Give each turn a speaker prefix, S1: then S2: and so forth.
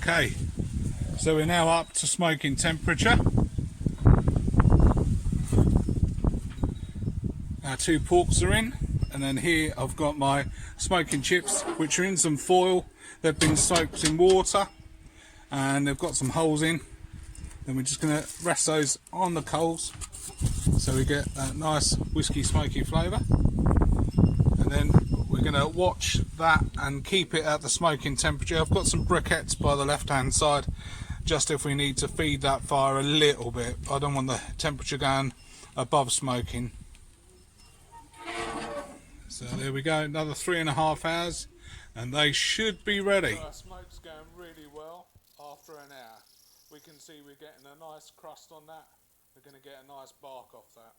S1: Okay, so we're now up to smoking temperature. Our 2 porks are in, and then here I've got my smoking chips, which are in some foil. They've been soaked in water and they've got some holes in. Then we're just going to rest those on the coals so we get that nice whisky smoky flavour. And then we're going to watch that and keep it at the smoking temperature. I've got some briquettes by the left hand side, just if we need to feed that fire a little bit. I don't want the temperature going above smoking. So there we go, another 3.5 hours and they should be ready. So our smoke's going really well after an hour. We can see we're getting a nice crust on that. We're going to get a nice bark off that.